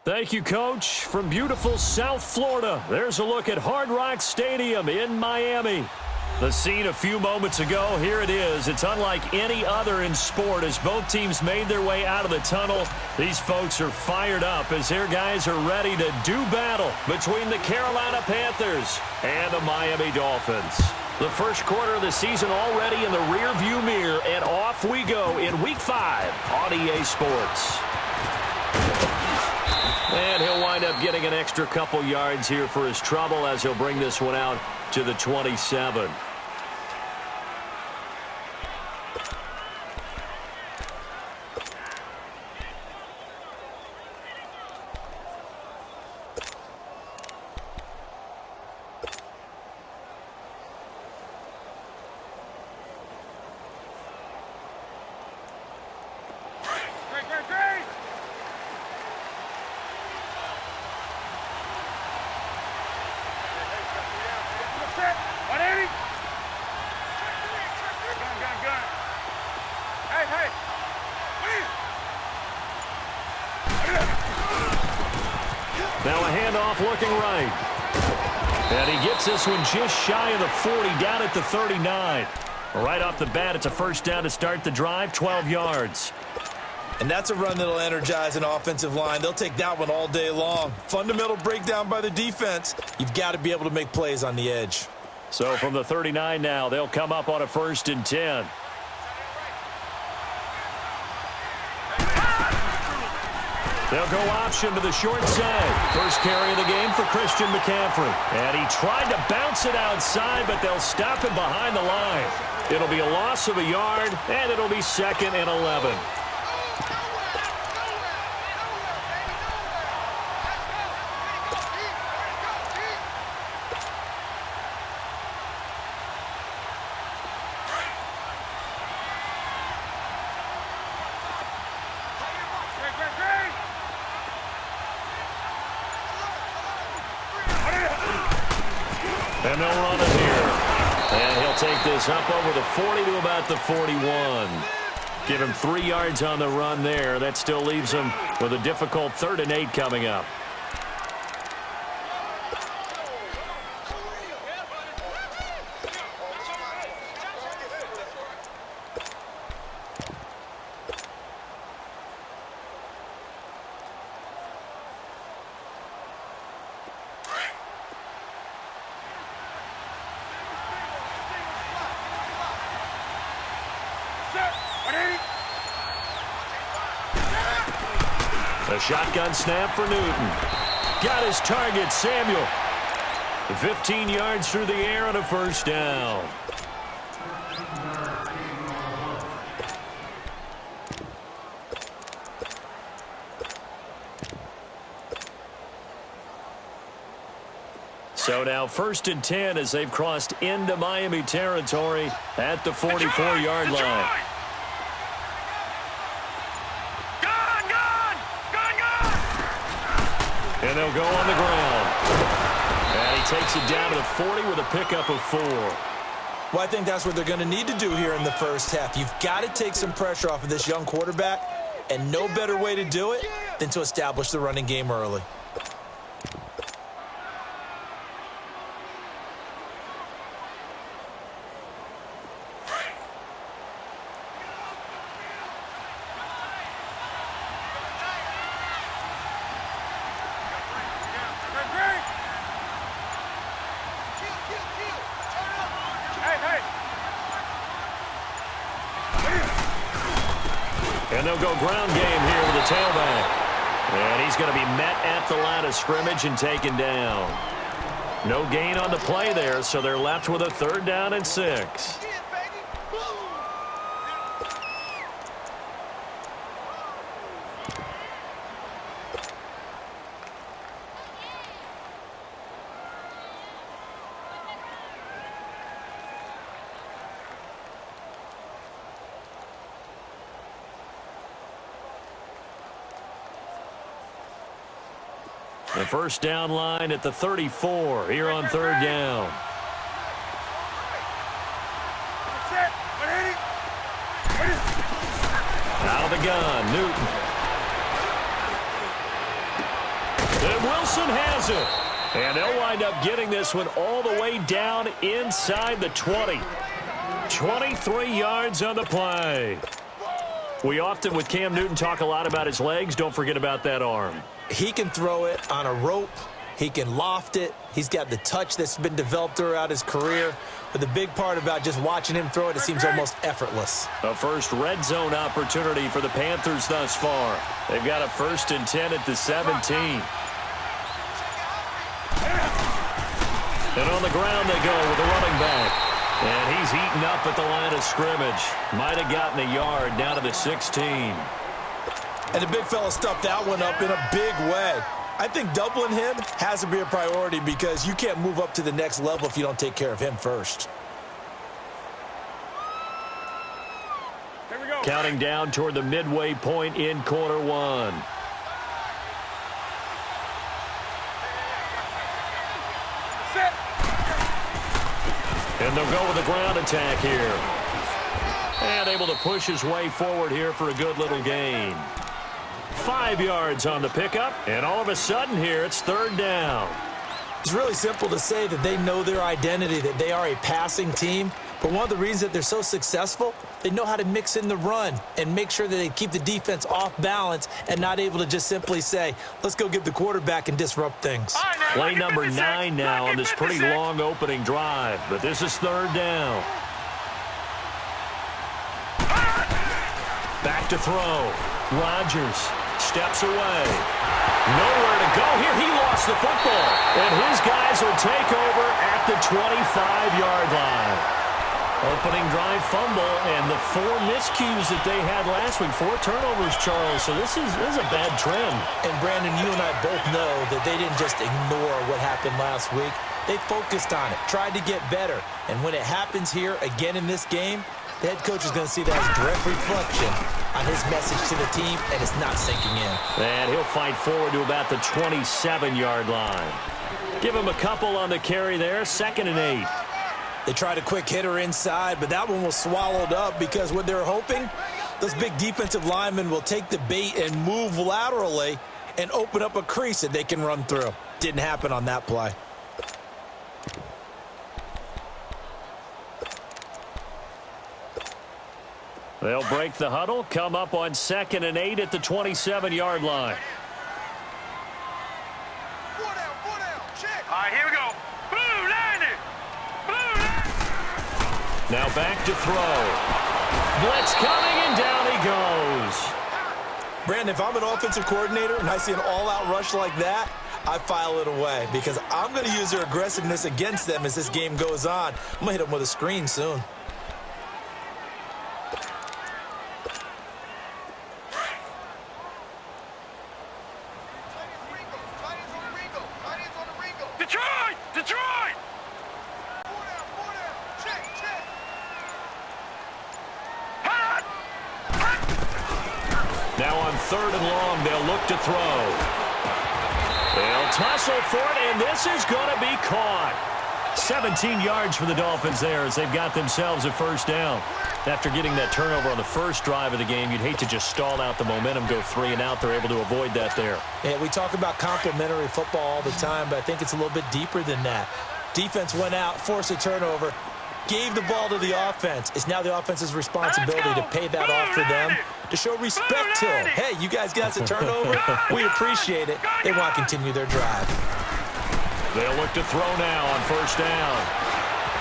Thank you, Coach. From beautiful South Florida, there's a look at Hard Rock Stadium in Miami. The scene a few moments ago, here it is. It's unlike any other in sport as both teams made their way out of the tunnel. These folks are fired up as their guys are ready to do battle between the Carolina Panthers and the Miami Dolphins. The first quarter of the season already in the rearview mirror, and off we go in Week 5 on EA Sports. And he'll wind up getting an extra couple yards here for his trouble as he'll bring this one out to the 27. Now a handoff looking right. And he gets this one just shy of the 40, down at the 39. Right off the bat, it's a first down to start the drive, 12 yards. And that's a run that'll energize an offensive line. They'll take that one all day long. Fundamental breakdown by the defense. You've got to be able to make plays on the edge. So from the 39 now, they'll come up on a 1st and 10. They'll go option to the short side. First carry of the game for Christian McCaffrey. And he tried to bounce it outside, but they'll stop him behind the line. It'll be a loss of a yard, and it'll be 2nd and 11. And they'll run it here. And he'll take this up over the 40 to about the 41. Give him 3 yards on the run there. That still leaves him with a difficult 3rd and 8 coming up. A shotgun snap for Newton. Got his target, Samuel. 15 yards through the air on a first down. So now 1st and 10 as they've crossed into Miami territory at the 44-yard line. And they'll go on the ground. And he takes it down to the 40 with a pickup of 4. Well, I think that's what they're going to need to do here in the first half. You've got to take some pressure off of this young quarterback, and no better way to do it than to establish the running game early. And they'll go ground game here with the tailback. And he's going to be met at the line of scrimmage and taken down. No gain on the play there, so they're left with a 3rd down and 6. The first down line at the 34 here on 3rd down. Out of the gun, Newton. Wilson has it. And they'll wind up getting this one all the way down inside the 20. 23 yards on the play. We often, with Cam Newton, talk a lot about his legs. Don't forget about that arm. He can throw it on a rope. He can loft it. He's got the touch that's been developed throughout his career. But the big part about just watching him throw it, it seems almost effortless. A first red zone opportunity for the Panthers thus far. They've got a 1st and 10 at the 17. And on the ground they go with the running back. And he's eaten up at the line of scrimmage. Might have gotten a yard down to the 16. And the big fella stuffed that one up in a big way. I think doubling him has to be a priority because you can't move up to the next level if you don't take care of him first. Here we go. Counting down toward the midway point in quarter one. Set. And they'll go with a ground attack here. And able to push his way forward here for a good little gain. 5 yards on the pickup, and all of a sudden here, it's 3rd down. It's really simple to say that they know their identity, that they are a passing team. But one of the reasons that they're so successful, they know how to mix in the run and make sure that they keep the defense off balance and not able to just simply say, let's go get the quarterback and disrupt things. Play number 9 now on this pretty long opening drive, but this is 3rd down. Back to throw. Rodgers steps away. Nowhere to go here. He lost the football. And his guys will take over at the 25-yard line. Opening drive fumble, and the 4 miscues that they had last week. 4 turnovers, Charles. So this is a bad trend. And, Brandon, you and I both know that they didn't just ignore what happened last week. They focused on it, tried to get better. And when it happens here again in this game, the head coach is going to see that as a direct reflection on his message to the team, and it's not sinking in. And he'll fight forward to about the 27-yard line. Give him a couple on the carry there. 2nd and 8. They tried a quick hitter inside, but that one was swallowed up because what they're hoping, those big defensive linemen will take the bait and move laterally and open up a crease that they can run through. Didn't happen on that play. They'll break the huddle, come up on 2nd and 8 at the 27-yard line. Four down, check. All right, here we go. Blue line. Now back to throw. Blitz coming, and down he goes. Brandon, if I'm an offensive coordinator and I see an all-out rush like that, I file it away because I'm going to use their aggressiveness against them as this game goes on. I'm going to hit them with a screen soon. Detroit! Now on 3rd and long, they'll look to throw. They'll tussle for it, and this is going to be caught. 17 yards for the Dolphins there as they've got themselves a 1st down. After getting that turnover on the first drive of the game, you'd hate to just stall out the momentum, go 3 and out. They're able to avoid that there. Yeah, we talk about complementary football all the time, but I think it's a little bit deeper than that. Defense went out, forced a turnover, gave the ball to the offense. It's now the offense's responsibility to pay that off for them, to show respect to them. Hey, you guys got us a turnover. We appreciate it. They want to continue their drive. They'll look to throw now on 1st down.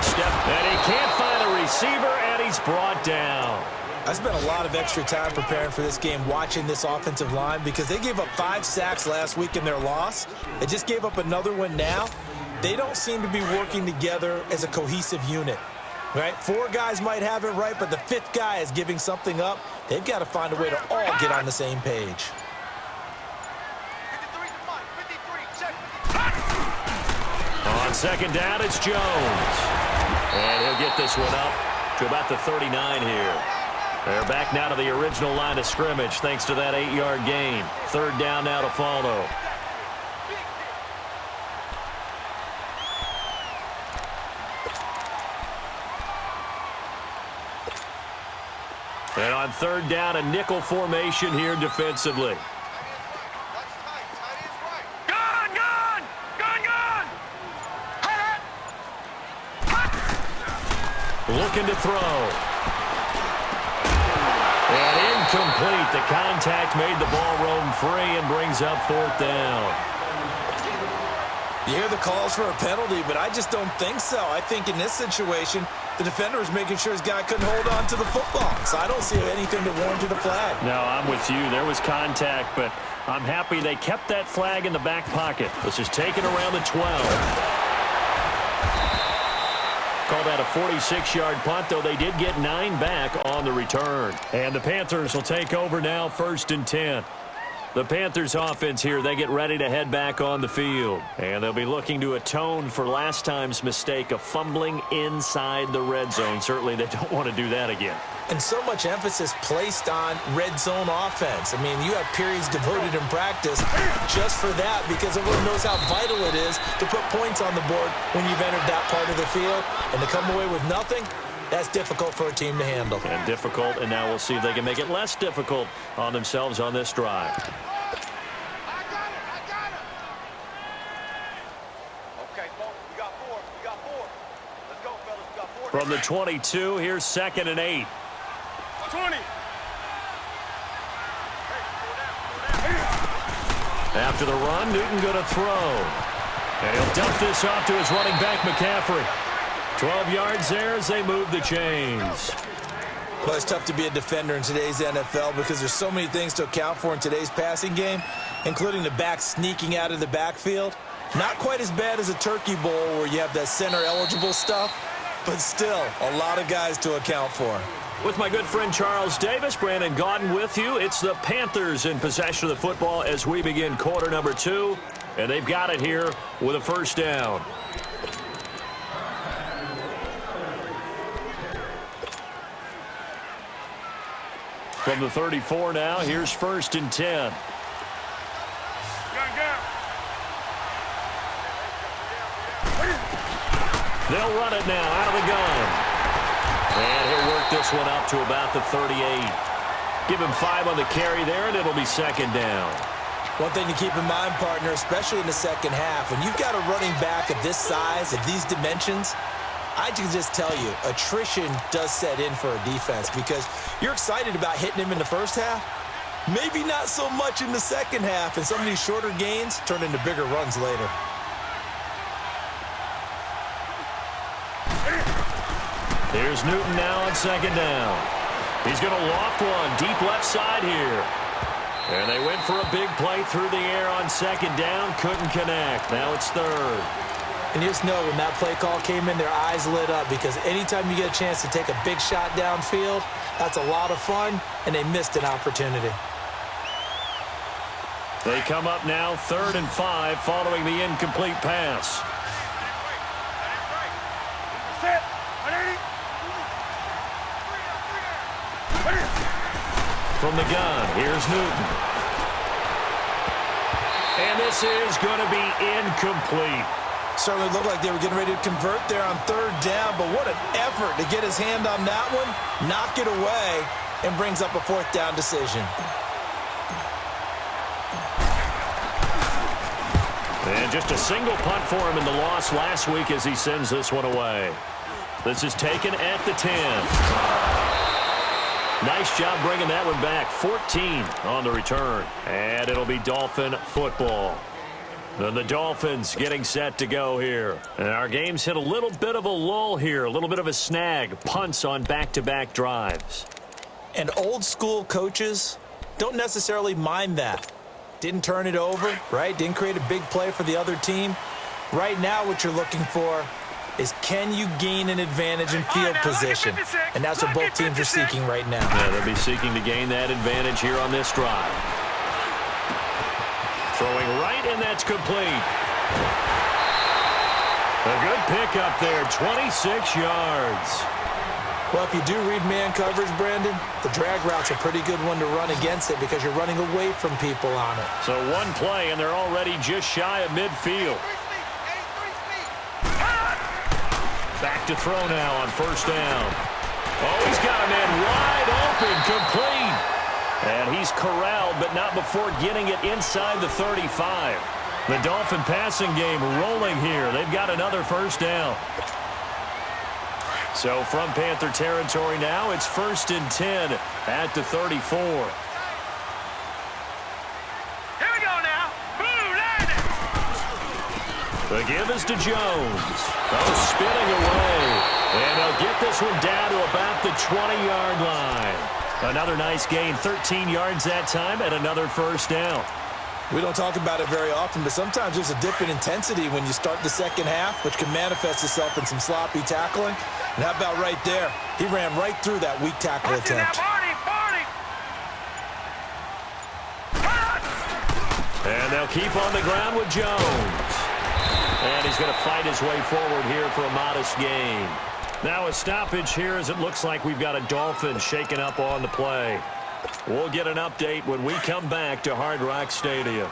Step, and he can't find a receiver, and he's brought down. I spent a lot of extra time preparing for this game, watching this offensive line, because they gave up 5 sacks last week in their loss. They just gave up another one now. They don't seem to be working together as a cohesive unit. Right? 4 guys might have it right, but the 5th guy is giving something up. They've got to find a way to all get on the same page. On 2nd down, it's Jones. And he'll get this one up to about the 39 here. They're back now to the original line of scrimmage thanks to that 8-yard gain. 3rd down now to follow. And on 3rd down, a nickel formation here defensively. God! looking to throw. And incomplete. The contact made the ball roam free and brings up 4th down. You hear the calls for a penalty, but I just don't think so. I think in this situation, the defender was making sure his guy couldn't hold on to the football. So I don't see anything to warrant a flag. No, I'm with you. There was contact, but I'm happy they kept that flag in the back pocket. This is taken around the 12. Called that a 46-yard punt, though they did get 9 back on the return. And the Panthers will take over now, 1st and 10. The Panthers offense here, they get ready to head back on the field. And they'll be looking to atone for last time's mistake of fumbling inside the red zone. Certainly they don't want to do that again. And so much emphasis placed on red zone offense. I mean, you have periods devoted in practice just for that because everyone knows how vital it is to put points on the board when you've entered that part of the field. And to come away with nothing, that's difficult for a team to handle. And difficult, and now we'll see if they can make it less difficult on themselves on this drive. I got it. Okay, folks, we got 4. Let's go, fellas. We got 4. From the 22, here's 2nd and 8. 20. After the run, Newton going to throw. And he'll dump this off to his running back, McCaffrey. 12 yards there as they move the chains. Well, it's tough to be a defender in today's NFL because there's so many things to account for in today's passing game, including the back sneaking out of the backfield. Not quite as bad as a turkey bowl where you have that center-eligible stuff, but still a lot of guys to account for. With my good friend Charles Davis, Brandon Gaudin with you. It's the Panthers in possession of the football as we begin quarter number 2, and they've got it here with a 1st down. From the 34 now, here's 1st and 10. They'll run it now out of the gun. And he'll work this one out to about the 38. Give him 5 on the carry there, and it'll be 2nd down. One thing to keep in mind, partner, especially in the second half, when you've got a running back of this size, of these dimensions, I can just tell you, attrition does set in for a defense because you're excited about hitting him in the first half. Maybe not so much in the second half, and some of these shorter gains turn into bigger runs later. Here's Newton now on 2nd down. He's going to loft one deep left side here. And they went for a big play through the air on 2nd down. Couldn't connect. Now it's 3rd. And you just know when that play call came in, their eyes lit up because anytime you get a chance to take a big shot downfield, that's a lot of fun, and they missed an opportunity. They come up now 3rd and 5 following the incomplete pass. From the gun, here's Newton. And this is going to be incomplete. Certainly looked like they were getting ready to convert there on 3rd down, but what an effort to get his hand on that one, knock it away, and brings up a 4th down decision. And just a single punt for him in the loss last week as he sends this one away. This is taken at the 10. Nice job bringing that one back. 14 on the return. And it'll be Dolphin football. Then the Dolphins getting set to go here. And our game's hit a little bit of a lull here. A little bit of a snag. Punts on back-to-back drives. And old school coaches don't necessarily mind that. Didn't turn it over, right? Didn't create a big play for the other team. Right now what you're looking for is can you gain an advantage in field position? And that's what both teams are seeking right now. Yeah, they'll be seeking to gain that advantage here on this drive. Throwing right, and that's complete. A good pickup there, 26 yards. Well, if you do read man coverage, Brandon, the drag route's a pretty good one to run against it because you're running away from people on it. So one play, and they're already just shy of midfield. Back to throw now on 1st down. Oh, he's got a man wide open, complete. And he's corralled, but not before getting it inside the 35. The Dolphin passing game rolling here. They've got another 1st down. So from Panther territory now, it's 1st and 10 at the 34. Here we go now. Blue line. The give is to Jones. Oh, spinning away. And they'll get this one down to about the 20-yard line. Another nice gain, 13 yards that time, and another first down. We don't talk about it very often, but sometimes there's a dip in intensity when you start the second half, which can manifest itself in some sloppy tackling. And how about right there? He ran right through that weak tackle attempt. And they'll keep on the ground with Jones. And he's going to fight his way forward here for a modest gain. Now a stoppage here as it looks like we've got a Dolphin shaken up on the play. We'll get an update when we come back to Hard Rock Stadium.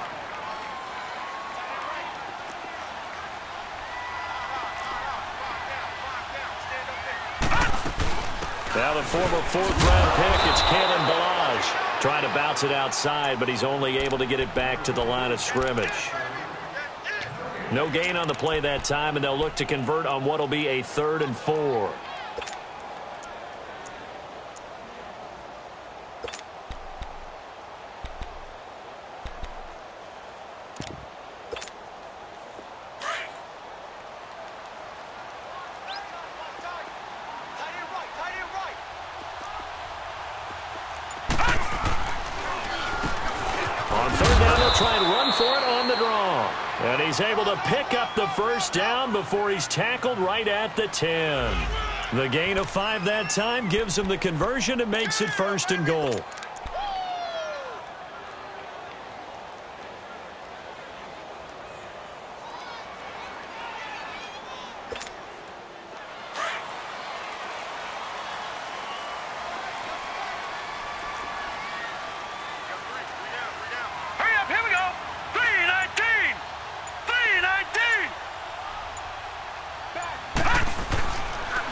Now the former 4th-round pick, it's Kalen Ballage. Trying to bounce it outside, but he's only able to get it back to the line of scrimmage. No gain on the play that time, and they'll look to convert on what will be a 3rd and 4. On 3rd down, they'll try and run for it on the draw. And he's able to pick up the first down before he's tackled right at the 10. The gain of 5 that time gives him the conversion and makes it 1st and goal.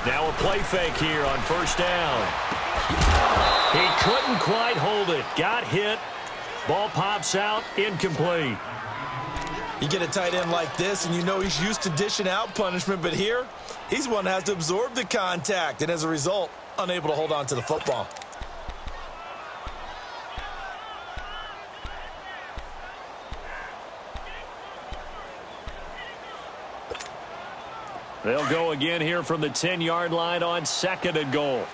Now a play fake here on 1st down. He couldn't quite hold it. Got hit. Ball pops out. Incomplete. You get a tight end like this, and you know he's used to dishing out punishment, but here, he's one that has to absorb the contact, and as a result, unable to hold on to the football. They'll go again here from the 10-yard line on 2nd and goal.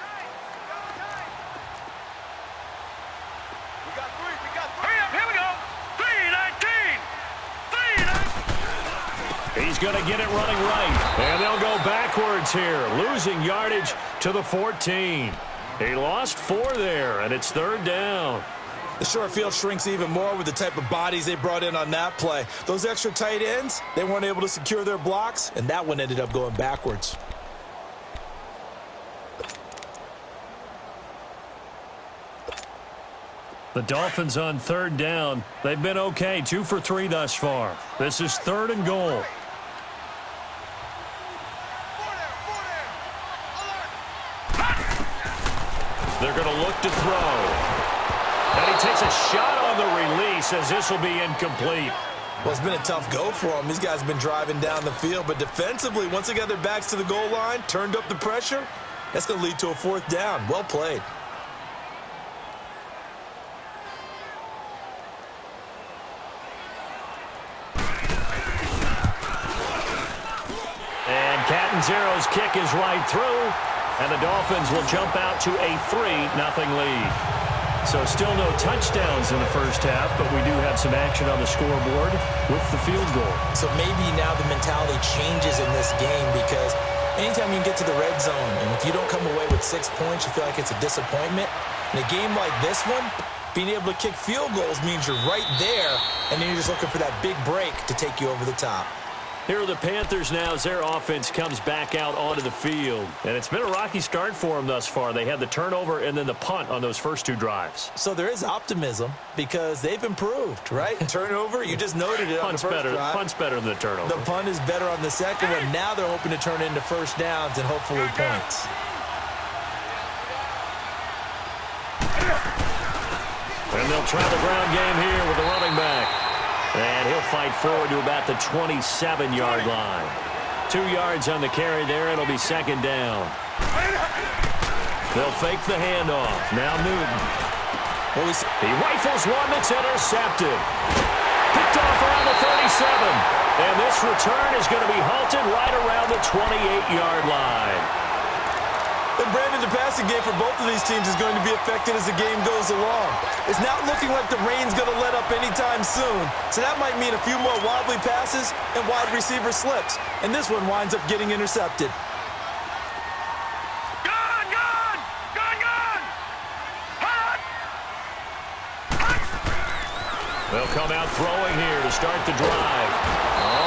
He's going to get it running right. And they'll go backwards here, losing yardage to the 14. He lost 4 there, and it's 3rd down. The short field shrinks even more with the type of bodies they brought in on that play. Those extra tight ends, they weren't able to secure their blocks, and that one ended up going backwards. The Dolphins on 3rd down. They've been okay, 2 for 3 thus far. This is 3rd and goal. They're going to look to throw. And he takes a shot on the release as this will be incomplete. Well, it's been a tough go for them. These guys have been driving down the field, but defensively, once they got their backs to the goal line, turned up the pressure, that's going to lead to a 4th down. Well played. And Catanzaro's kick is right through, and the Dolphins will jump out to a 3-0 lead. So still no touchdowns in the first half, but we do have some action on the scoreboard with the field goal. So maybe now the mentality changes in this game because anytime you can get to the red zone and if you don't come away with 6 points, you feel like it's a disappointment. In a game like this one, being able to kick field goals means you're right there, and then you're just looking for that big break to take you over the top. Here are the Panthers now as their offense comes back out onto the field. And it's been a rocky start for them thus far. They had the turnover and then the punt on those first 2 drives. So there is optimism because they've improved, right? Turnover, you just noted it on the first drive. Punt's better than the turnover. The punt is better on the second one. Now they're hoping to turn into first downs and hopefully points. And they'll try the ground game here with the running back. And he'll fight forward to about the 27-yard line. 2 yards on the carry there. It'll be second down. They'll fake the handoff. Now Newton. He rifles one that's intercepted. Picked off around the 37. And this return is going to be halted right around the 28-yard line. And Brandon, the passing game for both of these teams is going to be affected as the game goes along. It's not looking like the rain's going to let up anytime soon, so that might mean a few more wobbly passes and wide receiver slips. And this one winds up getting intercepted. Gun! Gun! Gun! Gun! Hot! They'll come out throwing here to start the drive.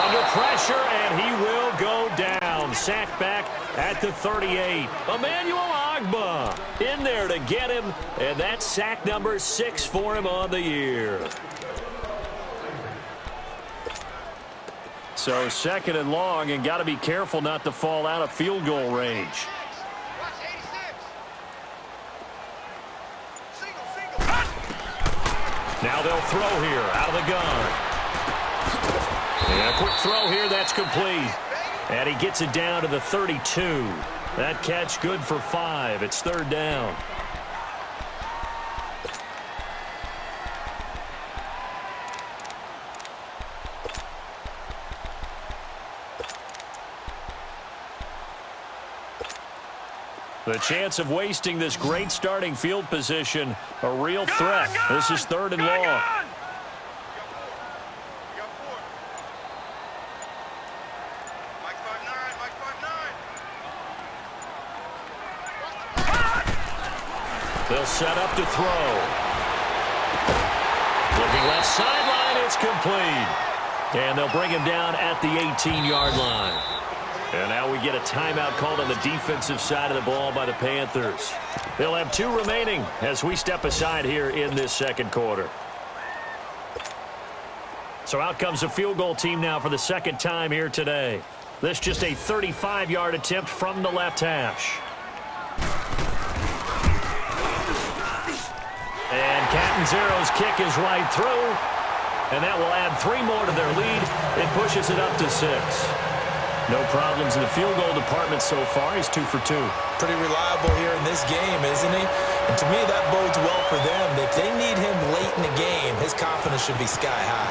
Under pressure, and he will go down. Sacked back at the 38. Emmanuel Ogbah in there to get him, and that's sack number 6 for him on the year. So second and long, and got to be careful not to fall out of field goal range. Watch 86. Single. Now they'll throw here out of the gun. And a quick throw here, that's complete. And he gets it down to the 32. That catch good for 5. It's third down. The chance of wasting this great starting field position, a real threat. This is third and long. They'll set up to throw. Looking left sideline, it's complete. And they'll bring him down at the 18-yard line. And now we get a timeout called on the defensive side of the ball by the Panthers. They'll have 2 remaining as we step aside here in this second quarter. So out comes a field goal team now for the second time here today. This just a 35-yard attempt from the left hash. And Catanzaro's kick is right through. And that will add 3 more to their lead. It pushes it up to 6. No problems in the field goal department so far. He's 2 for 2. Pretty reliable here in this game, isn't he? And to me, that bodes well for them. If they need him late in the game, his confidence should be sky high.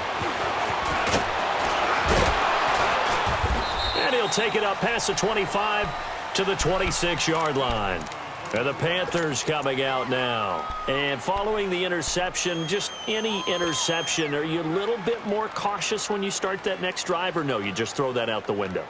And he'll take it up past the 25 to the 26-yard line. And the Panthers coming out now. And following the interception, just any interception, are you a little bit more cautious when you start that next drive, or no, you just throw that out the window?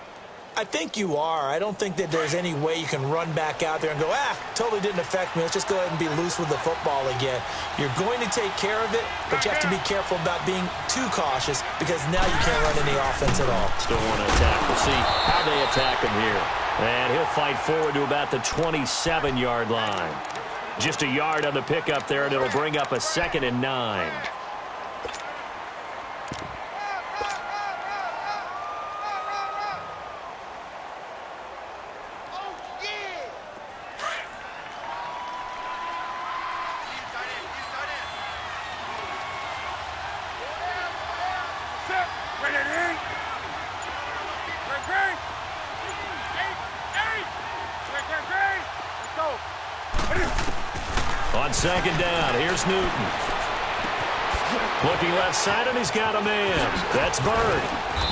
I think you are. I don't think that there's any way you can run back out there and go, totally didn't affect me. Let's just go ahead and be loose with the football again. You're going to take care of it, but you have to be careful about being too cautious because now you can't run any offense at all. Still want to attack. We'll see how they attack him here. And he'll fight forward to about the 27-yard line. Just a yard on the pickup there, and it'll bring up a 2nd and 9. On second down, here's Newton. Looking left side, and he's got a man. That's Bird.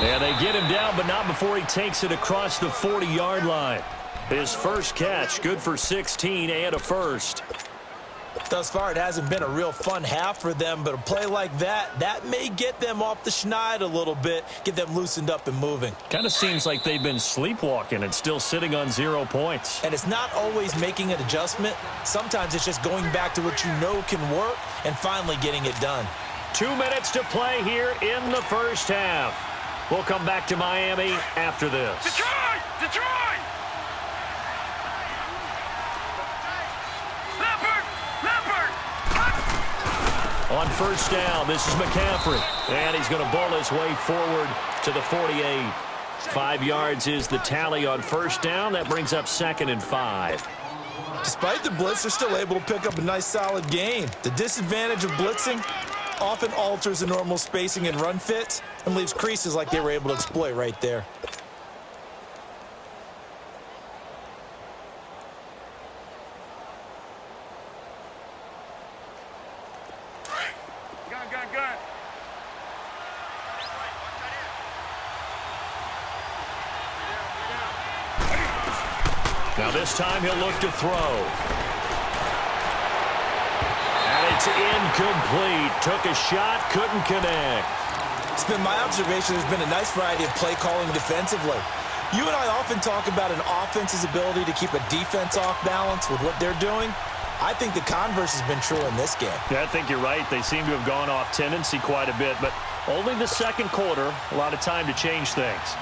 And they get him down, but not before he takes it across the 40-yard line. His first catch, good for 16 and a first. Thus far, it hasn't been a real fun half for them, but a play like that may get them off the schneid a little bit, get them loosened up and moving. Kind of seems like they've been sleepwalking and still sitting on 0 points. And it's not always making an adjustment. Sometimes it's just going back to what you know can work and finally getting it done. 2 minutes to play here in the first half. We'll come back to Miami after this. Detroit! Detroit! On first down, this is McCaffrey. And he's going to bowl his way forward to the 48. 5 yards is the tally on first down. That brings up 2nd and 5. Despite the blitz, they're still able to pick up a nice, solid gain. The disadvantage of blitzing often alters the normal spacing and run fits and leaves creases like they were able to exploit right there. Now this time he'll look to throw. And it's incomplete. Took a shot, couldn't connect. It's been my observation there's been a nice variety of play calling defensively. You and I often talk about an offense's ability to keep a defense off balance with what they're doing. I think the converse has been true in this game. Yeah, I think you're right. They seem to have gone off tendency quite a bit, but only the second quarter, a lot of time to change things.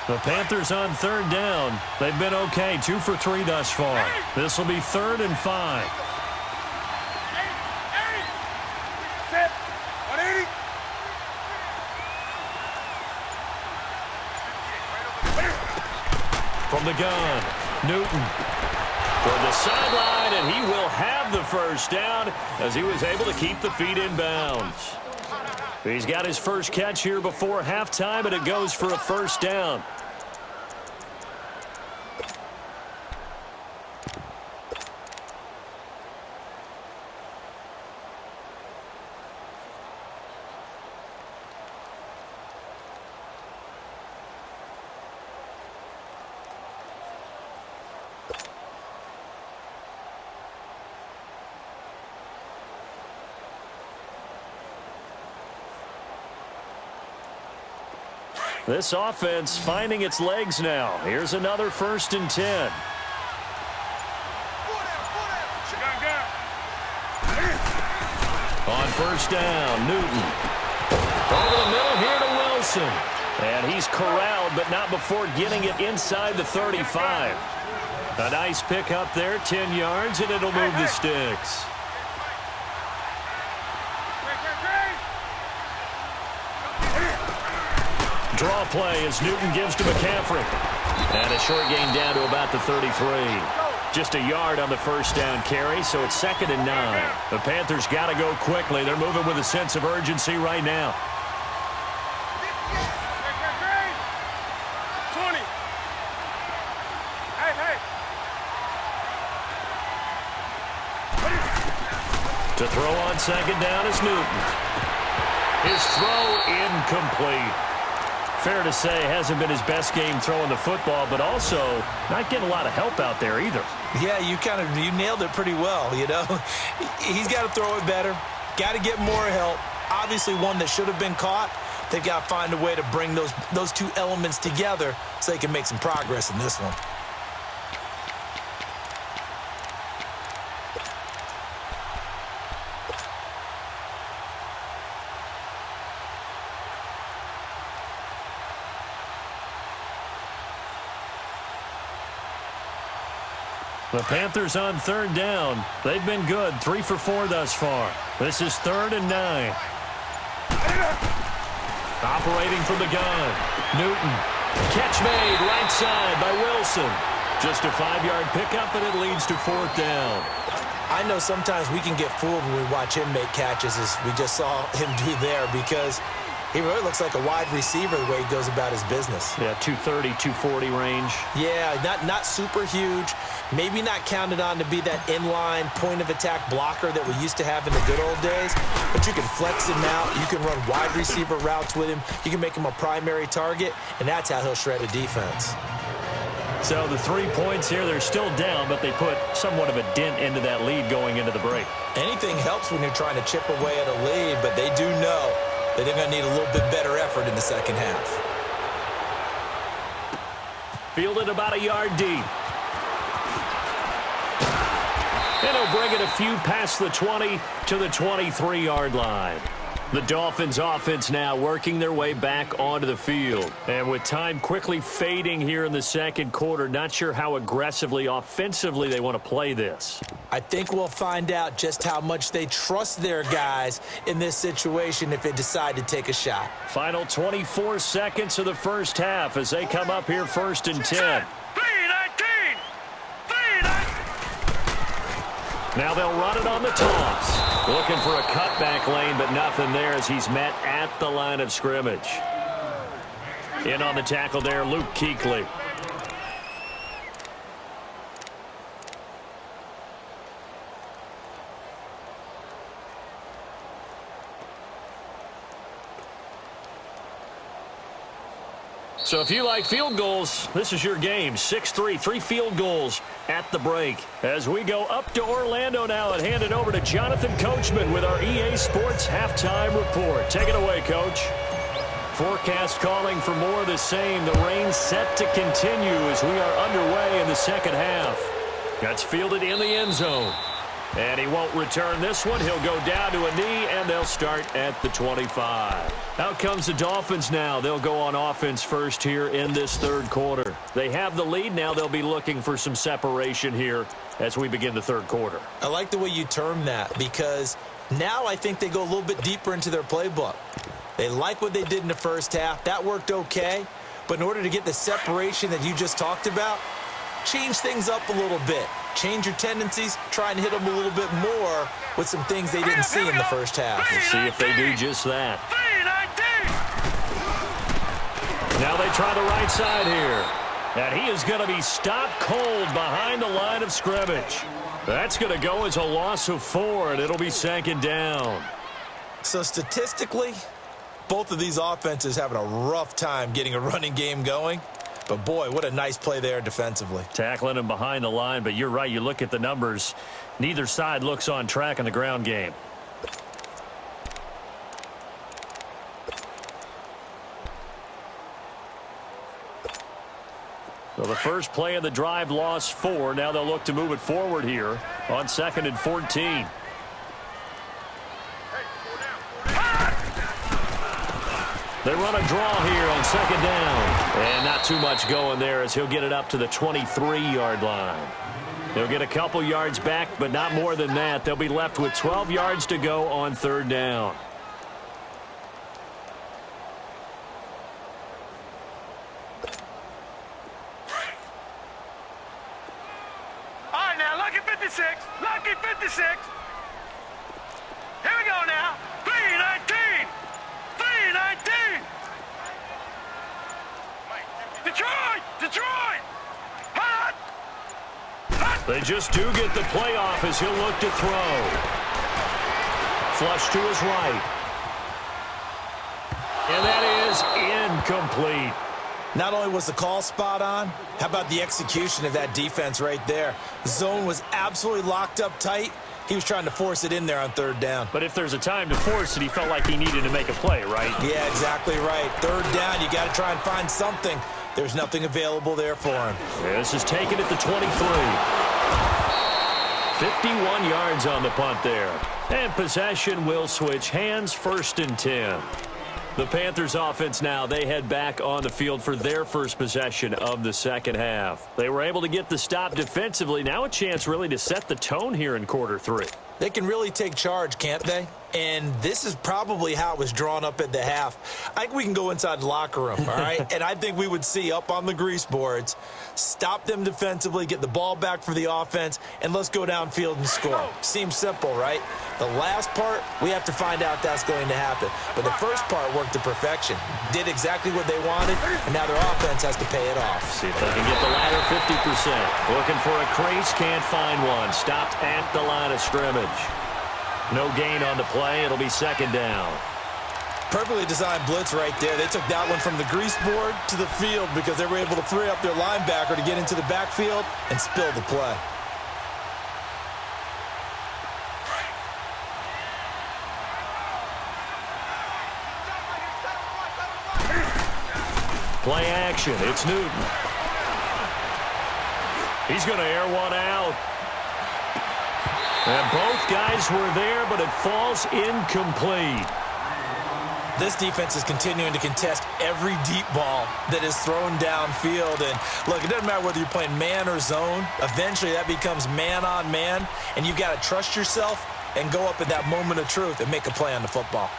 The Panthers on third down. They've been okay, 2 for 3 thus far. This will be 3rd and 5. From the gun, Newton toward the sideline, and he will have the first down as he was able to keep the feet in bounds. He's got his first catch here before halftime, and it goes for a first down. This offense finding its legs now. Here's another 1st and 10. On first down, Newton. Over the middle here to Wilson. And he's corralled, but not before getting it inside the 35. A nice pickup there, 10 yards, and it'll move the sticks. Draw play as Newton gives to McCaffrey. And a short gain down to about the 33. Just a yard on the first down carry, so it's 2nd and 9. The Panthers got to go quickly. They're moving with a sense of urgency right now. 20. To throw on 2nd down is Newton. His throw incomplete. Fair to say, hasn't been his best game throwing the football, but also not getting a lot of help out there either. Yeah, you nailed it pretty well, you know. He's got to throw it better, got to get more help. Obviously one that should have been caught. They've got to find a way to bring those two elements together so they can make some progress in this one. The Panthers on 3rd down. They've been good, 3 for 4 thus far. This is 3rd and 9. Operating from the gun, Newton. Catch made, right side by Wilson. Just a 5-yard pickup, and it leads to 4th down. I know sometimes we can get fooled when we watch him make catches, as we just saw him do there, because he really looks like a wide receiver the way he goes about his business. Yeah, 230, 240 range. Yeah, not super huge. Maybe not counted on to be that inline point-of-attack blocker that we used to have in the good old days. But you can flex him out. You can run wide receiver routes with him. You can make him a primary target, and that's how he'll shred a defense. So the 3 points here, they're still down, but they put somewhat of a dent into that lead going into the break. Anything helps when you're trying to chip away at a lead, but they do know that they're going to need a little bit better effort in the second half. Fielded about a yard deep. And he'll bring it a few past the 20 to the 23-yard line. The Dolphins offense now working their way back onto the field. And with time quickly fading here in the second quarter, not sure how aggressively, offensively they want to play this. I think we'll find out just how much they trust their guys in this situation if they decide to take a shot. Final 24 seconds of the first half as they come up here 1st and 10. Now they'll run it on the toss. Looking for a cutback lane, but nothing there as he's met at the line of scrimmage. In on the tackle there, Luke Kuechly. So if you like field goals, this is your game. 6-3, 3 field goals at the break. As we go up to Orlando now and hand it over to Jonathan Coachman with our EA Sports Halftime Report. Take it away, Coach. Forecast calling for more of the same. The rain set to continue as we are underway in the second half. That's fielded in the end zone. And he won't return this one. He'll go down to a knee, and they'll start at the 25. Out comes the Dolphins now. They'll go on offense first here in this third quarter. They have the lead. Now they'll be looking for some separation here as we begin the third quarter. I like the way you term that because now I think they go a little bit deeper into their playbook. They like what they did in the first half. That worked okay. But in order to get the separation that you just talked about, change things up a little bit. Change your tendencies. Try and hit them a little bit more with some things they didn't see in the first half. We'll see if they do just that. Now they try the right side here. And he is going to be stopped cold behind the line of scrimmage. That's going to go as a loss of 4, and it'll be second down. So statistically, both of these offenses having a rough time getting a running game going. But, boy, what a nice play there defensively. Tackling him behind the line, but you're right. You look at the numbers. Neither side looks on track in the ground game. So the first play of the drive lost 4. Now they'll look to move it forward here on 2nd and 14. They run a draw here on 2nd down. And not too much going there as he'll get it up to the 23-yard line. They'll get a couple yards back, but not more than that. They'll be left with 12 yards to go on 3rd down. All right, now, lucky 56. Lucky 56. Here we go now. 3-19. 3-19. Detroit! Detroit! Hot! Hot! They just do get the playoff as he'll look to throw. Flush to his right. And that is incomplete. Not only was the call spot on, how about the execution of that defense right there? Zone was absolutely locked up tight. He was trying to force it in there on 3rd down. But if there's a time to force it, he felt like he needed to make a play, right? Yeah, exactly right. 3rd down, you got to try and find something. There's nothing available there for him. This is taken at the 23. 51 yards on the punt there. And possession will switch hands, 1st and 10. The Panthers offense now, they head back on the field for their first possession of the second half. They were able to get the stop defensively. Now a chance really to set the tone here in quarter 3. They can really take charge, can't they? And this is probably how it was drawn up at the half. I think we can go inside the locker room, all right? And I think we would see up on the grease boards, stop them defensively, get the ball back for the offense, and let's go downfield and score. Seems simple, right? The last part, we have to find out that's going to happen. But the first part worked to perfection. Did exactly what they wanted, and now their offense has to pay it off. See if they can get the latter 50%. Looking for a crease, can't find one. Stopped at the line of scrimmage. No gain on the play. It'll be 2nd down. Perfectly designed blitz right there. They took that one from the grease board to the field because they were able to free up their linebacker to get into the backfield and spill the play. Play action. It's Newton. He's going to air one out. And both guys were there, but it falls incomplete. This defense is continuing to contest every deep ball that is thrown downfield. And, look, it doesn't matter whether you're playing man or zone. Eventually, that becomes man-on-man, and you've got to trust yourself and go up at that moment of truth and make a play on the football.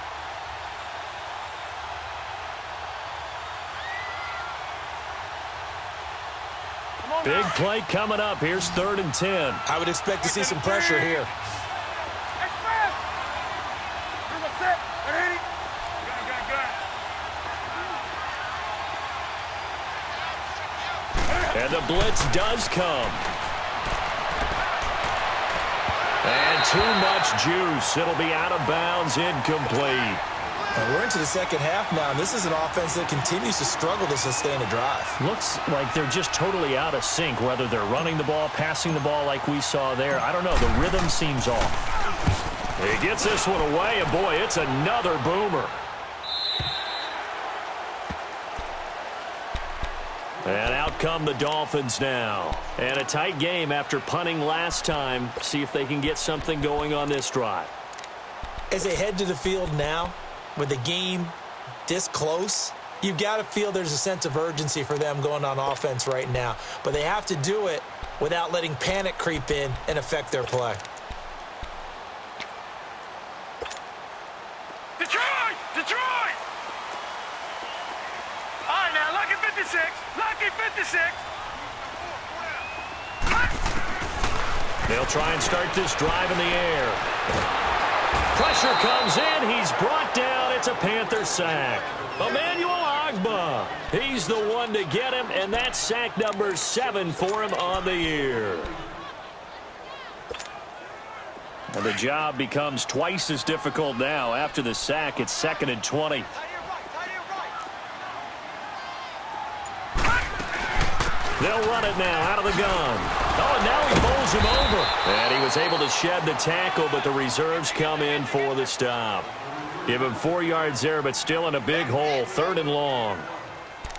Big play coming up. Here's 3rd and 10. I would expect to see some pressure here. And the blitz does come. And too much juice. It'll be out of bounds, incomplete. And we're into the second half now, and this is an offense that continues to struggle to sustain a drive. Looks like they're just totally out of sync, whether they're running the ball, passing the ball like we saw there. I don't know. The rhythm seems off. He gets this one away, and boy, it's another boomer. And out come the Dolphins now. And a tight game after punting last time. See if they can get something going on this drive. As they head to the field now, with the game this close, you've got to feel there's a sense of urgency for them going on offense right now. But they have to do it without letting panic creep in and affect their play. Detroit! Detroit! All right, now, lucky 56. Lucky 56. They'll try and start this drive in the air. Pressure comes in. He's brought down. It's a Panther sack. Emmanuel Ogbah. He's the one to get him, and that's sack number 7 for him on the year. And the job becomes twice as difficult now. After the sack, it's 2nd and 20. They'll run it now out of the gun. Oh, and now he bowls him over. And he was able to shed the tackle, but the reserves come in for the stop. Give him 4 yards there, but still in a big hole, 3rd and long.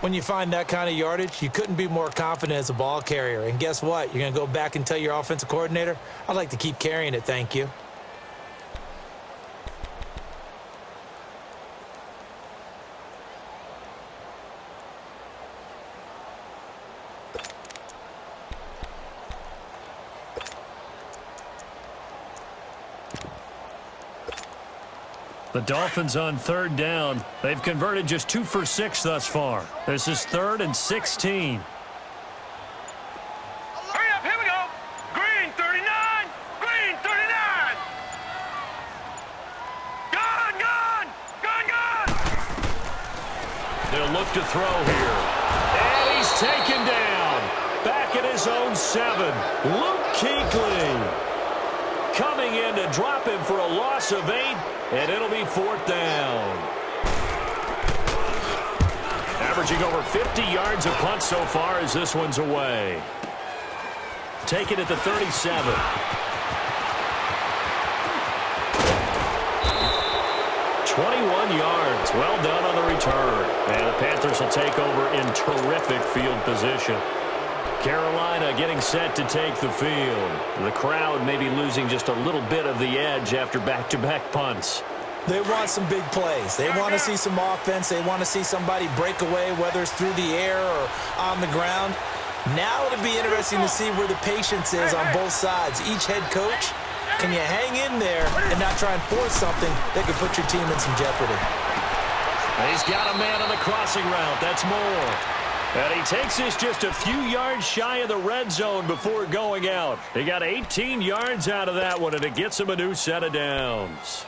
When you find that kind of yardage, you couldn't be more confident as a ball carrier. And guess what? You're going to go back and tell your offensive coordinator, I'd like to keep carrying it, thank you. The Dolphins on 3rd down. They've converted just 2 for 6 thus far. This is 3rd and 16. Hurry up, here we go. Green 39. Green 39. Gone, gone. Gone, gone. They'll look to throw here. And he's taken down. Back at his own 7. Luke Kuechly coming in to drop him for a loss of 8. And it'll be 4th down. Averaging over 50 yards a punt so far as this one's away. Take it at the 37. "21 yards. Well done on the return. And the Panthers will take over in terrific field position. Carolina getting set to take the field. The crowd may be losing just a little bit of the edge after back-to-back punts. They want some big plays. They want to see some offense. They want to see somebody break away, whether it's through the air or on the ground. Now it'll be interesting to see where the patience is on both sides. Each head coach, can you hang in there and not try and force something that could put your team in some jeopardy? He's got a man on the crossing route. That's more. And he takes this just a few yards shy of the red zone before going out. He got 18 yards out of that one, and it gets him a new set of downs.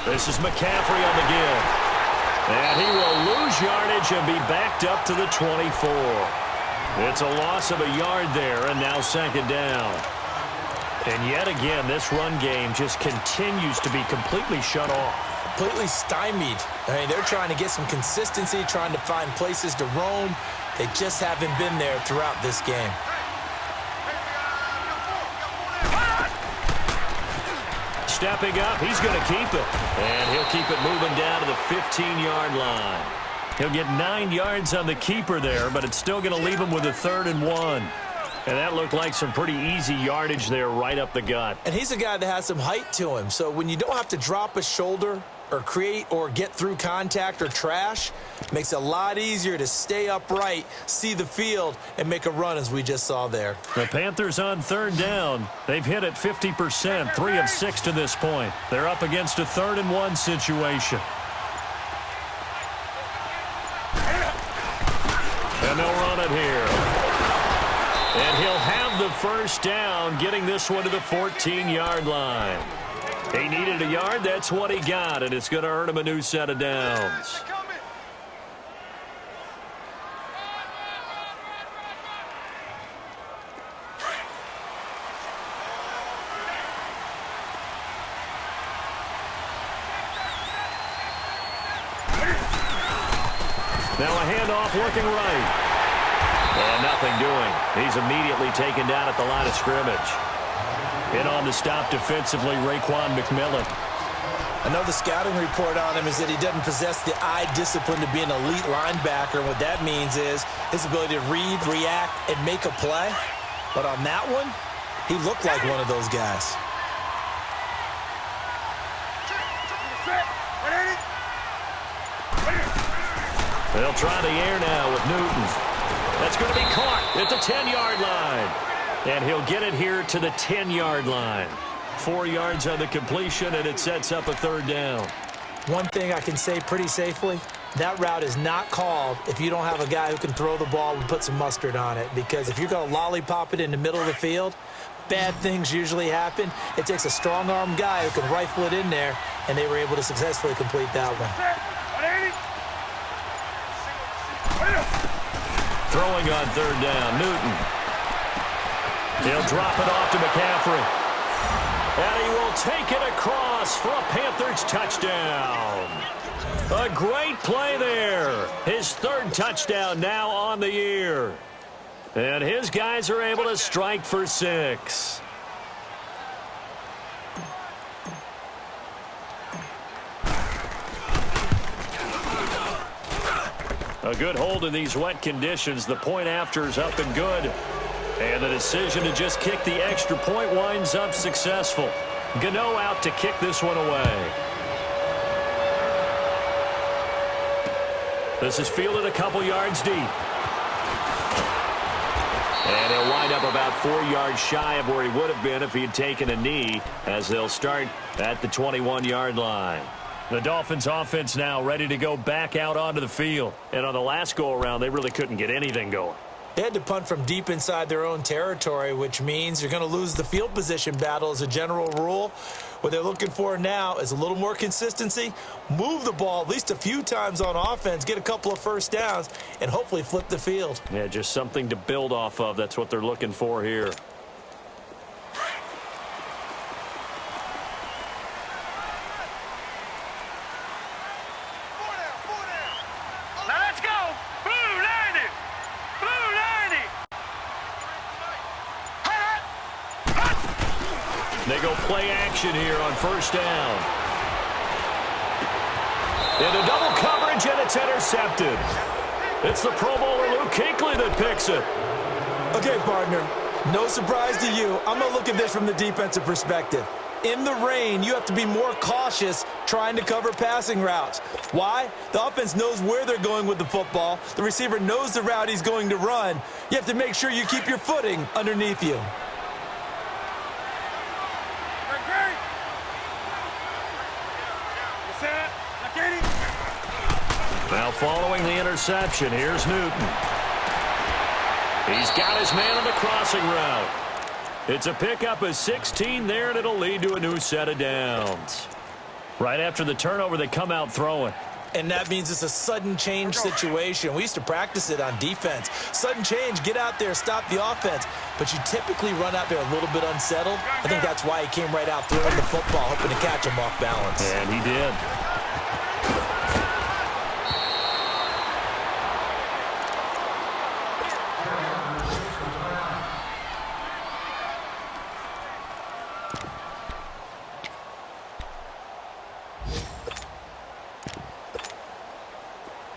This is McCaffrey on the give. And he will lose yardage and be backed up to the 24. It's a loss of a yard there, and now 2nd down. And yet again, this run game just continues to be completely shut off. Completely stymied. I mean, they're trying to get some consistency, trying to find places to roam. They just haven't been there throughout this game. Stepping up, he's going to keep it. And he'll keep it moving down to the 15-yard line. He'll get 9 yards on the keeper there, but it's still going to leave him with a 3rd and 1. And that looked like some pretty easy yardage there right up the gut. And he's a guy that has some height to him, so when you don't have to drop a shoulder or create or get through contact or trash, it makes it a lot easier to stay upright, see the field, and make a run as we just saw there. The Panthers on 3rd down. They've hit it 50%, 3 of 6 to this point. They're up against a 3rd and 1 situation. And they'll run it here. And he'll have of the first down, getting this one to the 14-yard line. He needed a yard. That's what he got, and it's going to earn him a new set of downs. Now a handoff looking right. And nothing doing. He's immediately taken down at the line of scrimmage. In on the stop defensively, Raekwon McMillan. I know the scouting report on him is that he doesn't possess the eye discipline to be an elite linebacker. And what that means is his ability to read, react, and make a play. But on that one, he looked like one of those guys. They'll try the air now with Newton. That's going to be caught at the 10-yard line. And he'll get it here to the 10-yard line. 4 yards on the completion, and it sets up a third down. One thing I can say pretty safely, that route is not called if you don't have a guy who can throw the ball and put some mustard on it. Because if you're going to lollipop it in the middle of the field, bad things usually happen. It takes a strong-arm guy who can rifle it in there, and they were able to successfully complete that one. Throwing on third down, Newton. He'll drop it off to McCaffrey. And he will take it across for a Panthers touchdown. A great play there. His third touchdown now on the year. And his guys are able to strike for 6. A good hold in these wet conditions. The point after is up and good. And the decision to just kick the extra point winds up successful. Gano out to kick this one away. This is fielded a couple yards deep. And he'll wind up about 4 yards shy of where he would have been if he had taken a knee, as they'll start at the 21-yard line. The Dolphins offense now ready to go back out onto the field. And on the last go-around, they really couldn't get anything going. They had to punt from deep inside their own territory, which means you're going to lose the field position battle as a general rule. What they're looking for now is a little more consistency, move the ball at least a few times on offense, get a couple of first downs, and hopefully flip the field. Yeah, just something to build off of. That's what they're looking for here. They go play action here on first down. Into double coverage, and it's intercepted. It's the Pro Bowler Luke Kuechly that picks it. Okay, partner, no surprise to you. I'm going to look at this from the defensive perspective. In the rain, you have to be more cautious trying to cover passing routes. Why? The offense knows where they're going with the football. The receiver knows the route he's going to run. You have to make sure you keep your footing underneath you. Now following the interception, here's Newton. He's got his man on the crossing route. It's a pickup of 16 there, and it'll lead to a new set of downs. Right after the turnover, they come out throwing. And that means it's a sudden change situation. We used to practice it on defense. Sudden change, get out there, stop the offense. But you typically run out there a little bit unsettled. I think that's why he came right out throwing the football, hoping to catch him off balance. And he did.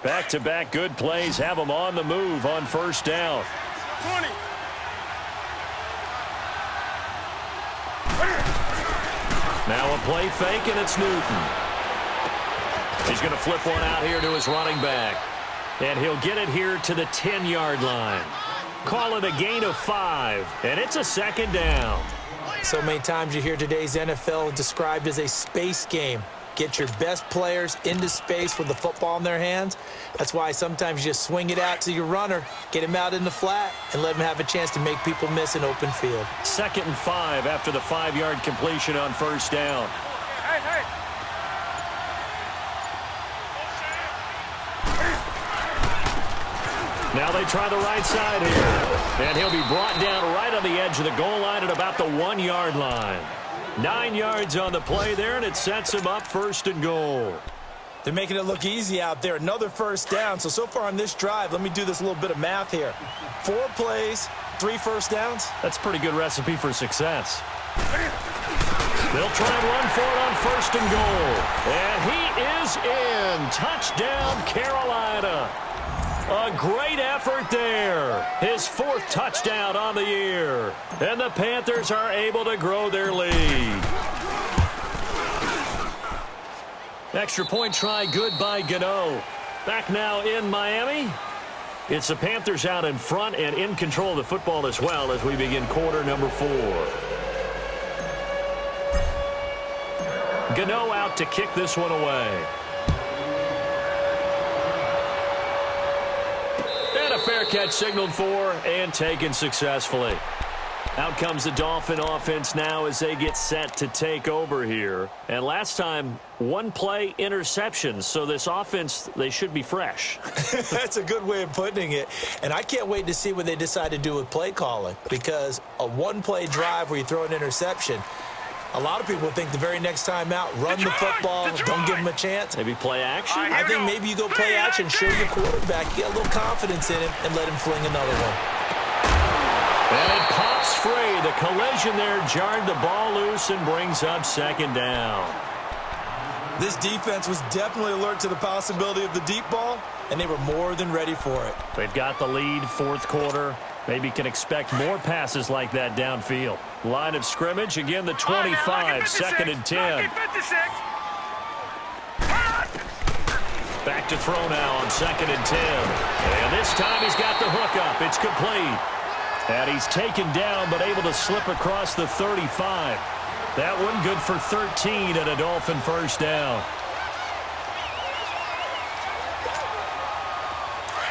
Back-to-back good plays have them on the move on first down. 20. Now a play fake, and it's Newton. He's going to flip one out here to his running back. And he'll get it here to the 10-yard line. Call it a gain of 5, and it's a second down. So many times you hear today's NFL described as a space game. get your best players into space with the football in their hands. That's why sometimes you just swing it out to your runner, get him out in the flat, and let him have a chance to make people miss an open field. 2nd and 5 after the 5-yard completion on 1st down. Now they try the right side here. And he'll be brought down right on the edge of the goal line at about the 1-yard line. 9 yards on the play there, and it sets him up 1st and goal. They're making it look easy out there. Another 1st down. So far on this drive, let me do this little bit of math here. 4 plays, 3 1st downs. That's a pretty good recipe for success. They'll try and run for it on 1st and goal. And he is in. Touchdown, Carolina. A great effort there. His 4th touchdown on the year. And the Panthers are able to grow their lead. Extra point try good by Gano. Back now in Miami. It's the Panthers out in front and in control of the football as well as we begin quarter number 4. Gano out to kick this one away. And a fair catch signaled for and taken successfully. Out comes the Dolphin offense now as they get set to take over here. And last time, 1 play interception. So this offense, they should be fresh. That's a good way of putting it. And I can't wait to see what they decide to do with play calling. Because a 1-play drive where you throw an interception, a lot of people think the very next time out, run the football, don't give them a chance. Maybe play action? I think maybe you go play action, show your quarterback, get a little confidence in him, and let him fling another one. And it pops free. The collision there jarred the ball loose and brings up 2nd down. This defense was definitely alert to the possibility of the deep ball, and they were more than ready for it. They've got the lead, 4th quarter. Maybe can expect more passes like that downfield. Line of scrimmage, again the 25, 2nd and 10. Back to throw now on 2nd and 10. And this time he's got the hook up. It's complete. And he's taken down but able to slip across the 35. That one good for 13 and a Dolphin 1st down.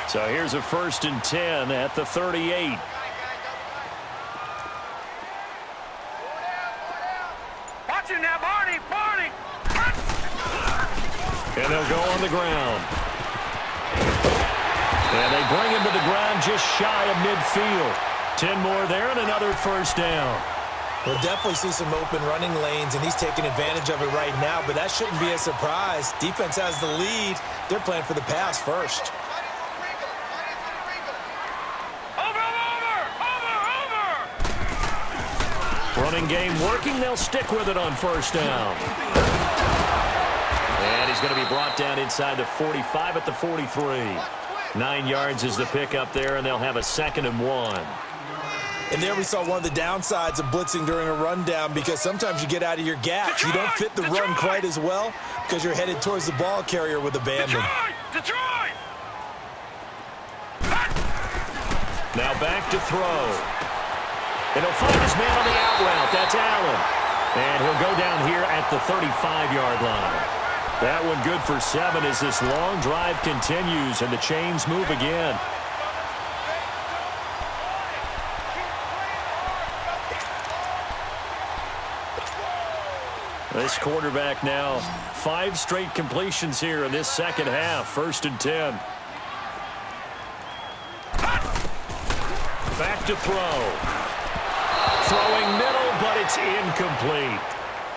So here's a 1st and 10 at the 38. Watch him now, Barney. And they'll go on the ground. And they bring him to the ground just shy of midfield. 10 more there and another 1st down. We'll definitely see some open running lanes, and he's taking advantage of it right now, but that shouldn't be a surprise. Defense has the lead. They're playing for the pass first. Running game working. They'll stick with it on 1st down. And he's going to be brought down inside the 45 at the 43. 9 yards is the pickup there, and they'll have a 2nd and 1. And there we saw one of the downsides of blitzing during a rundown, because sometimes you get out of your gaps. You don't fit the run quite as well because you're headed towards the ball carrier with abandon. Detroit! Now back to throw. And he'll find his man on the out route. That's Allen. And he'll go down here at the 35-yard line. That one good for 7 as this long drive continues and the chains move again. This quarterback now, 5 straight completions here in this 2nd half. 1st and 10. Back to throw. Throwing middle, but it's incomplete.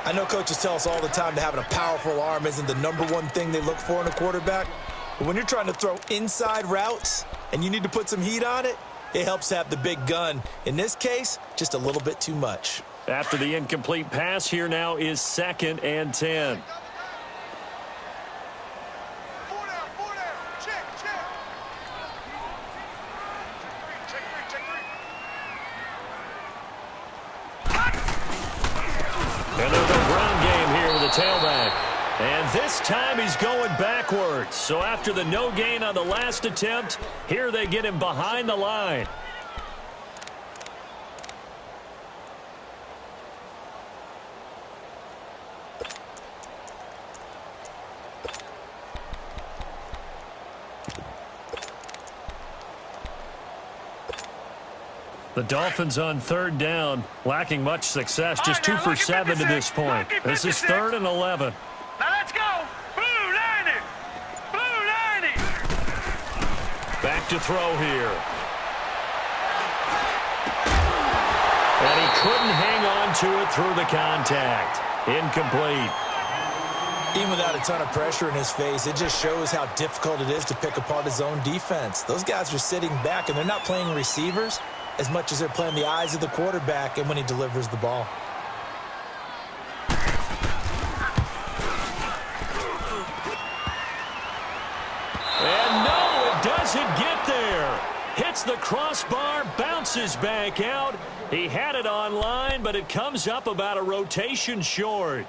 I know coaches tell us all the time that having a powerful arm isn't the #1 thing they look for in a quarterback. But when you're trying to throw inside routes and you need to put some heat on it, it helps to have the big gun. In this case, just a little bit too much. After the incomplete pass, here now is 2nd and 10. Four down. Check. Check three. And there's a ground game here with the tailback. And this time he's going backwards. So after the no gain on the last attempt, here they get him behind the line. The Dolphins on third down, lacking much success, just 2 for 7 to this point. This is 3rd and 11. Now let's go. Blue 90. Blue 90. Back to throw here. And he couldn't hang on to it through the contact. Incomplete. Even without a ton of pressure in his face, it just shows how difficult it is to pick apart his own defense. Those guys are sitting back, and they're not playing receivers as much as they're playing the eyes of the quarterback and when he delivers the ball. And no, it doesn't get there. Hits the crossbar, bounces back out. He had it online, but it comes up about a rotation short.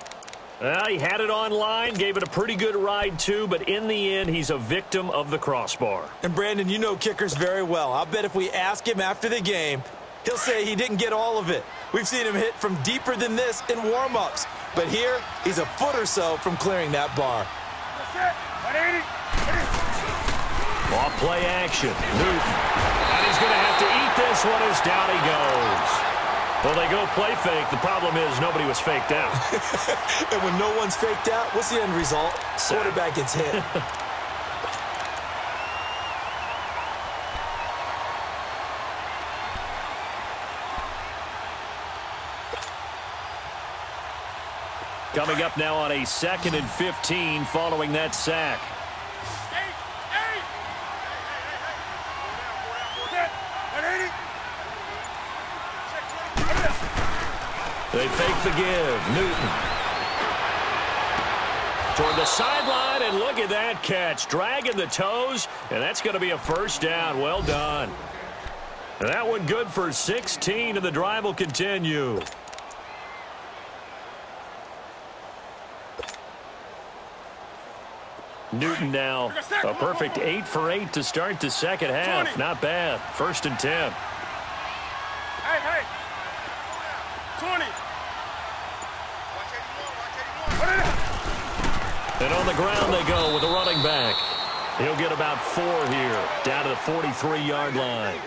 He had it online, gave it a pretty good ride too, but in the end, he's a victim of the crossbar. And Brandon, you know kickers very well. I'll bet if we ask him after the game, he'll say he didn't get all of it. We've seen him hit from deeper than this in warm-ups. But here, he's a foot or so from clearing that bar. Off play action. Newton. And he's going to have to eat this one as down he goes. Well, they go play fake. The problem is nobody was faked out. And when no one's faked out, what's the end result? Quarterback gets hit. Coming up now on a 2nd and 15 following that sack. They fake the give. Newton. Toward the sideline, and look at that catch. Dragging the toes, and that's going to be a first down. Well done. And that one good for 16, and the drive will continue. Newton now a perfect 8 for 8 to start the second half. Not bad. 1st and 10. Hey. 20. And on the ground they go with a running back. He'll get about 4 here, down to the 43-yard line.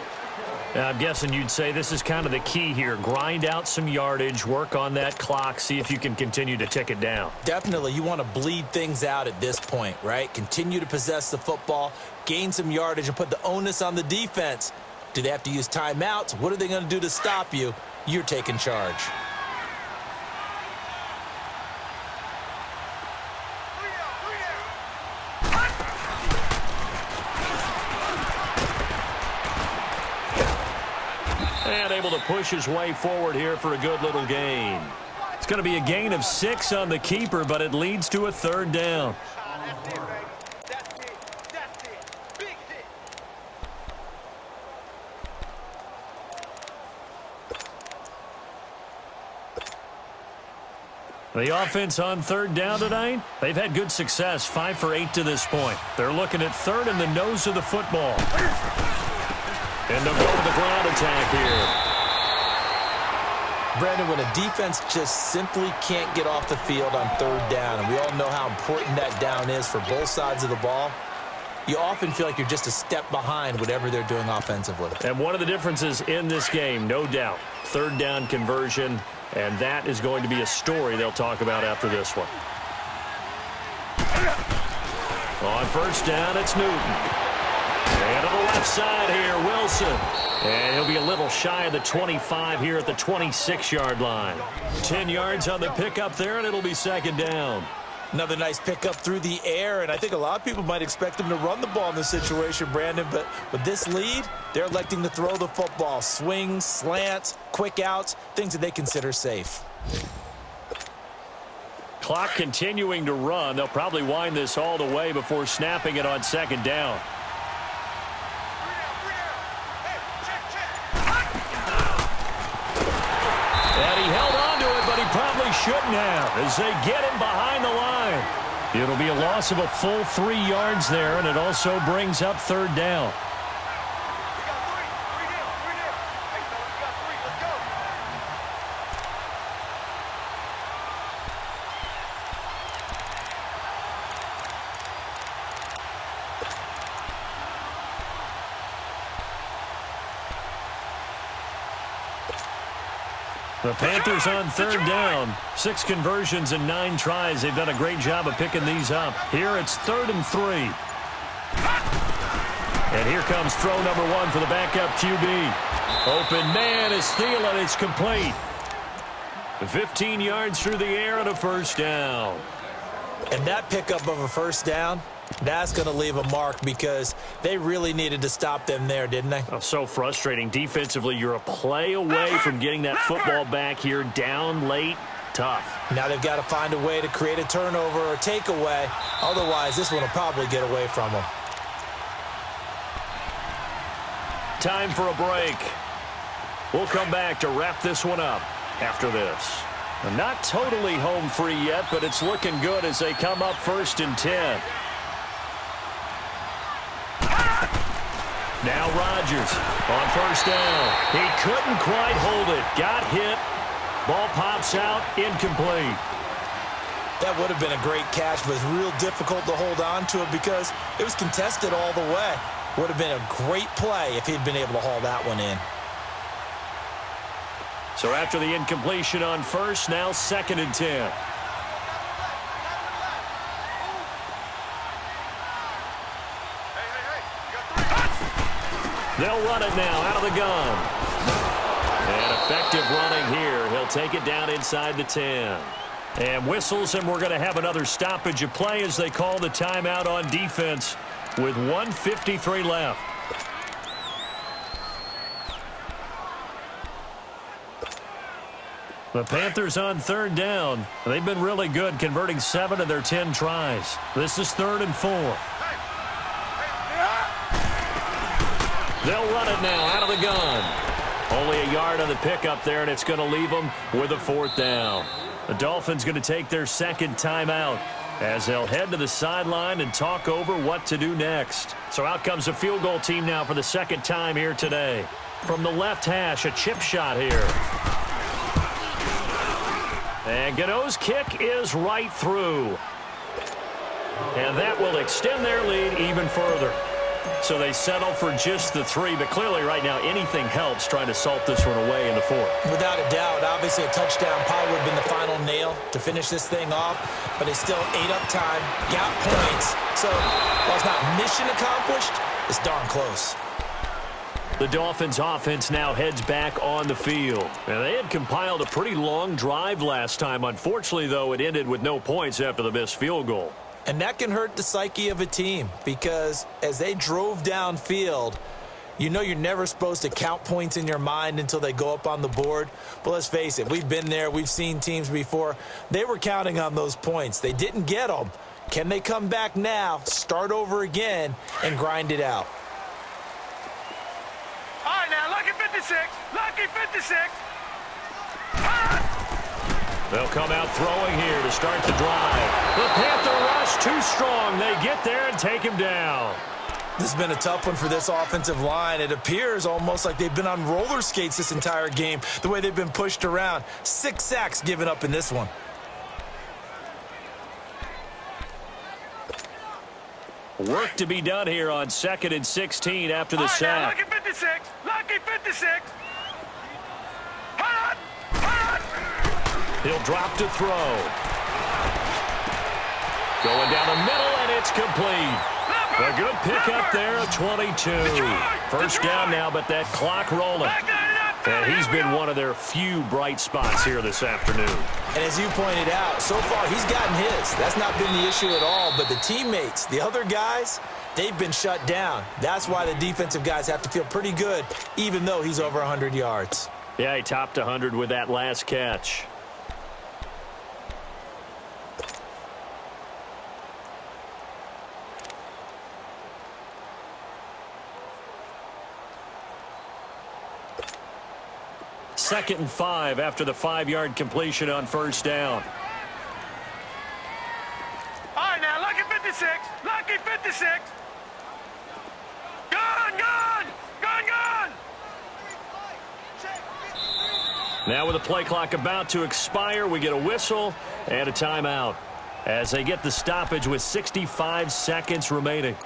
Now, I'm guessing you'd say this is kind of the key here. Grind out some yardage, work on that clock, see if you can continue to tick it down. Definitely, you want to bleed things out at this point, right? Continue to possess the football, gain some yardage, and put the onus on the defense. Do they have to use timeouts? What are they going to do to stop you? You're taking charge. And able to push his way forward here for a good little gain. It's going to be a gain of 6 on the keeper, but it leads to a 3rd down. That's it, baby. That's it. Big hit. The offense on 3rd down tonight, they've had good success, 5 for 8 to this point. They're looking at 3rd in the nose of the football. And they'll go with the ground attack here. Brandon, when a defense just simply can't get off the field on 3rd down, and we all know how important that down is for both sides of the ball, you often feel like you're just a step behind whatever they're doing offensively. And one of the differences in this game, no doubt, 3rd down conversion, and that is going to be a story they'll talk about after this one. On 1st down, it's Newton. And to the left side here, Wilson. And he'll be a little shy of the 25 here at the 26-yard line. 10 yards on the pickup there, and it'll be 2nd down. Another nice pickup through the air, and I think a lot of people might expect him to run the ball in this situation, Brandon, but with this lead, they're electing to throw the football. Swings, slants, quick outs, things that they consider safe. Clock continuing to run. They'll probably wind this all the way before snapping it on 2nd down. And he held on to it, but he probably shouldn't have as they get him behind the line. It'll be a loss of a full 3 yards there, and it also brings up 3rd down. The Panthers on third down. 6 conversions and 9 tries. They've done a great job of picking these up. Here it's 3rd and 3. And here comes throw number 1 for the backup QB. Open man is Thielen. It's complete. 15 yards through the air and a first down. And that pickup of a first down, that's going to leave a mark because they really needed to stop them there, didn't they? Oh, so frustrating. Defensively, you're a play away from getting that football back here down late. Tough. Now they've got to find a way to create a turnover or takeaway. Otherwise, this one will probably get away from them. Time for a break. We'll come back to wrap this one up after this. Not totally home free yet, but it's looking good as they come up 1st and 10. Now Rodgers on first down. He couldn't quite hold it. Got hit. Ball pops out. Incomplete. That would have been a great catch, but it's real difficult to hold on to it because it was contested all the way. Would have been a great play if he'd been able to haul that one in. So after the incompletion on first, now 2nd and 10. They'll run it now out of the gun. And effective running here. He'll take it down inside the 10. And whistles, and we're going to have another stoppage of play as they call the timeout on defense with 1:53 left. The Panthers on third down. They've been really good, converting 7 of their 10 tries. This is 3rd and 4. They'll run it now out of the gun. Only a yard on the pickup there, and it's going to leave them with a 4th down. The Dolphins going to take their 2nd timeout as they'll head to the sideline and talk over what to do next. So out comes the field goal team now for the 2nd time here today. From the left hash, a chip shot here. And Gano's kick is right through. And that will extend their lead even further. So they settle for just the 3, but clearly right now anything helps trying to salt this one away in the 4th. Without a doubt, obviously a touchdown probably would have been the final nail to finish this thing off, but it's still ate up time, got points. So while it's not mission accomplished, it's darn close. The Dolphins offense now heads back on the field. And they had compiled a pretty long drive last time. Unfortunately, though, it ended with no points after the missed field goal. And that can hurt the psyche of a team because as they drove downfield, you know you're never supposed to count points in your mind until they go up on the board. But let's face it, we've been there. We've seen teams before. They were counting on those points. They didn't get them. Can they come back now, start over again, and grind it out? All right, now, lucky 56. Lucky 56. They'll come out throwing here to start the drive. The Panther rush too strong. They get there and take him down. This has been a tough one for this offensive line. It appears almost like they've been on roller skates this entire game, the way they've been pushed around. 6 sacks given up in this one. Work to be done here on 2nd and 16 after the sack. Lucky 56. Lucky 56. He'll drop to throw. Going down the middle, and it's complete. A good pickup there, 22. First down now, but that clock rolling. And he's been one of their few bright spots here this afternoon. And as you pointed out, so far he's gotten his. That's not been the issue at all. But the teammates, the other guys, they've been shut down. That's why the defensive guys have to feel pretty good, even though he's over 100 yards. Yeah, he topped 100 with that last catch. Second and 5 after the 5-yard completion on first down. All right, now, lucky 56. Lucky 56. Gone, gone. Gone, gone. Now with the play clock about to expire, we get a whistle and a timeout as they get the stoppage with 65 seconds remaining.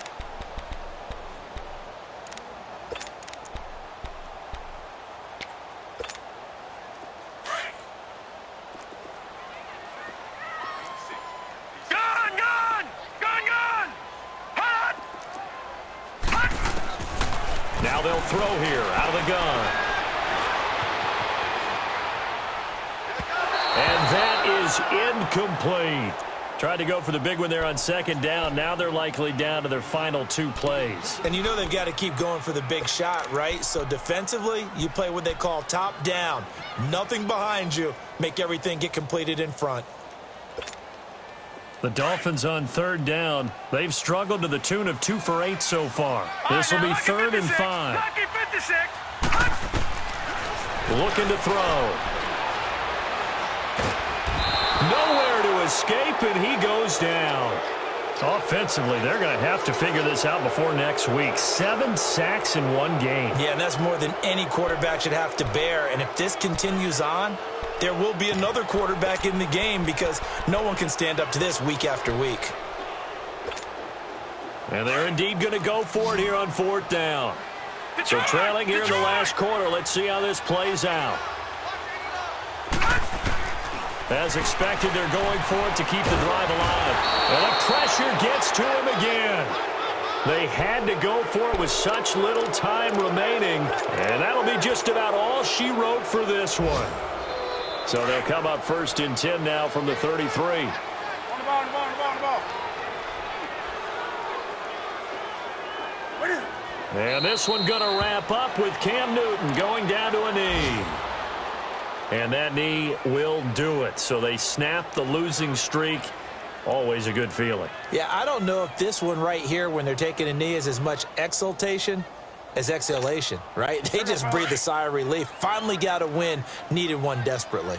they'll throw here out of the gun. And that is incomplete. Tried to go for the big one there on second down. Now they're likely down to their final 2 plays. And you know they've got to keep going for the big shot, right? So defensively, you play what they call top down. Nothing behind you. Make everything get completed in front. The Dolphins on third down. They've struggled to the tune of 2 for 8 so far. This will be 3rd and 5. Looking to throw. Nowhere to escape, and he goes down. Offensively, they're going to have to figure this out before next week. 7 sacks in 1 game. Yeah, and that's more than any quarterback should have to bear. And if this continues on, there will be another quarterback in the game because no one can stand up to this week after week. And they're indeed going to go for it here on 4th down. So trailing here in the last quarter. Let's see how this plays out. As expected, they're going for it to keep the drive alive. And the pressure gets to him again. They had to go for it with such little time remaining. And that'll be just about all she wrote for this one. So they'll come up 1st and 10 now from the 33. On the ball, on the ball, on the ball, on the ball. What is it? And this one going to wrap up with Cam Newton going down to a knee. And that knee will do it. So they snap the losing streak. Always a good feeling. Yeah, I don't know if this one right here when they're taking a knee is as much exultation as exhalation, right? They just breathed a sigh of relief. Finally got a win. Needed one desperately.